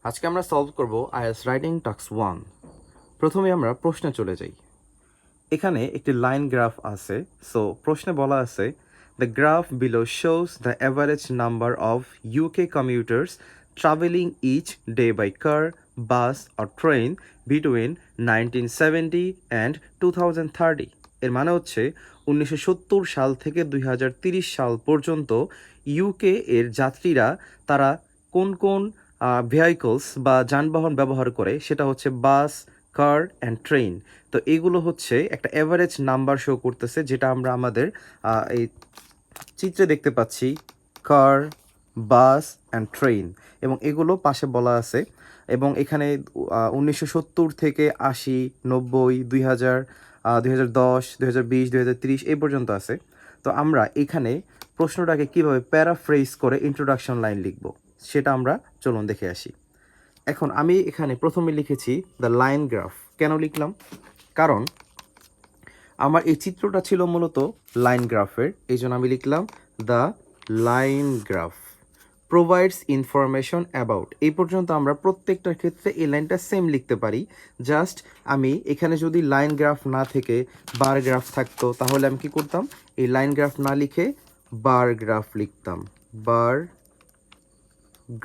আজকে আমরা সলভ করব আইএলটিএস রাইটিং টাস্ক 1। প্রথমে আমরা প্রশ্নে চলে যাই। এখানে একটি লাইন গ্রাফ আছে। সো প্রশ্নে বলা আছে the graph below shows the average number of UK commuters travelling each day by car, bus or train between 1970 and 2030। এর মানে হচ্ছে 1970 সাল থেকে 2030 সাল পর্যন্ত ইউকে এর যাত্রীরা তারা কোন কোন ভেহিকলস বা যানবাহন ব্যবহার করে, সেটা হচ্ছে বাস, কার অ্যান্ড ট্রেন। তো এগুলো হচ্ছে একটা অ্যাভারেজ নাম্বার শো করতেছে, যেটা আমরা আমাদের এই চিত্রে দেখতে পাচ্ছি, কার, বাস অ্যান্ড ট্রেন। এবং এগুলো পাশে বলা আছে। এবং এখানে 1970 থেকে 80, 90, 2000, 2010, 2020, 2030 এই পর্যন্ত আছে। তো আমরা এখানে প্রশ্নটাকে কিভাবে প্যারাফ্রেজ করে ইন্ট্রোডাকশন লাইন লিখব সেটা আমরা চলুন দেখে আসি। এখন আমি এখানে প্রথমে লিখেছি দ্য লাইন গ্রাফ। কেন লিখলাম? কারণ আমার এই চিত্রটা ছিল মূলত লাইন গ্রাফের, এই জন্য আমি লিখলাম the line graph provides information about. এই পর্যন্ত আমরা প্রত্যেকটার ক্ষেত্রে এই লাইনটা সেম লিখতে পারি। জাস্ট আমি এখানে যদি লাইন গ্রাফ না থেকে বার গ্রাফ থাকতো, তাহলে আমি কি করতাম? এই লাইন গ্রাফ না লিখে বার গ্রাফ লিখতাম, বার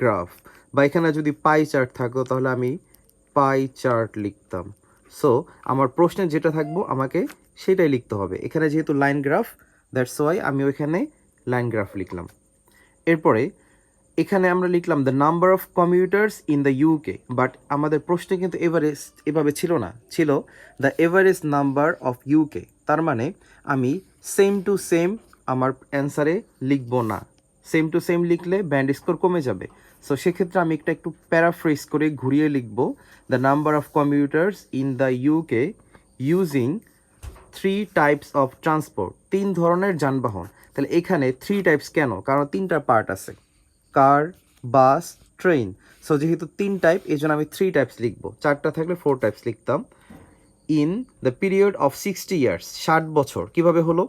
গ্রাফ। বা এখানে যদি পাই চার্ট থাকতো, তাহলে আমি পাই চার্ট লিখতাম। সো আমার প্রশ্নে যেটা থাকবো আমাকে সেটাই লিখতে হবে। এখানে যেহেতু লাইন গ্রাফ, দ্যাটস ওয়াই আমি ওইখানে লাইন গ্রাফ লিখলাম। এরপরে এখানে আমরা লিখলাম the number of commuters in the UK. But আমাদের প্রশ্নে কিন্তু এভারেজ এভাবে ছিল না, ছিল the average number of UK. তার মানে আমি সেম টু সেম আমার অ্যান্সারে লিখব না। সেম টু সেম লিখলে ব্যান্ড স্কোর কমে যাবে। সো সেক্ষেত্রে আমি একটু প্যারাফ্রেজ করে ঘুরিয়ে লিখব the number of commuters in the UK using 3 types of transport. 3 ধরনের যানবাহন। তাহলে এখানে 3 টাইপস কেন? কারণ 3টা পার্ট আছে, কার, বাস, ট্রেন। সো যেহেতু 3 টাইপ, এই জন্য আমি 3 টাইপস লিখবো। 4টা থাকলে 4 টাইপস লিখতাম। In the period of 60 years, 60 বছর। কিভাবে হলো?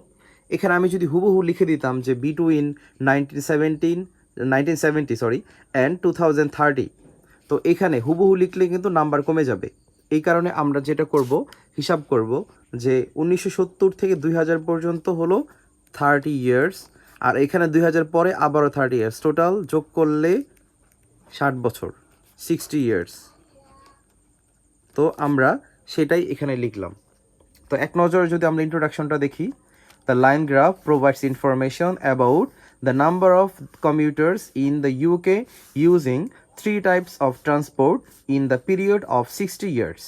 এখানে আমি যদি হুবহু লিখে দিতাম যে বিটুইন 1970 অ্যান্ড 2030, তো এখানে হুবহু লিখলে কিন্তু নাম্বার কমে যাবে। এই কারণে আমরা যেটা করব, হিসাব করব যে 1970 থেকে 2000 পর্যন্ত হলো 30 ইয়ার্স, আর এখানে 2000 পরে আবারও 30 ইয়ার্স, টোটাল যোগ করলে 60 বছর, 60 ইয়ার্স। তো আমরা সেটাই এখানে লিখলাম। তো এক নজরে যদি আমরা ইন্ট্রোডাকশনটা দেখি, the line graph provides information about the number of commuters in the UK using 3 types of transport in the period of 60 years.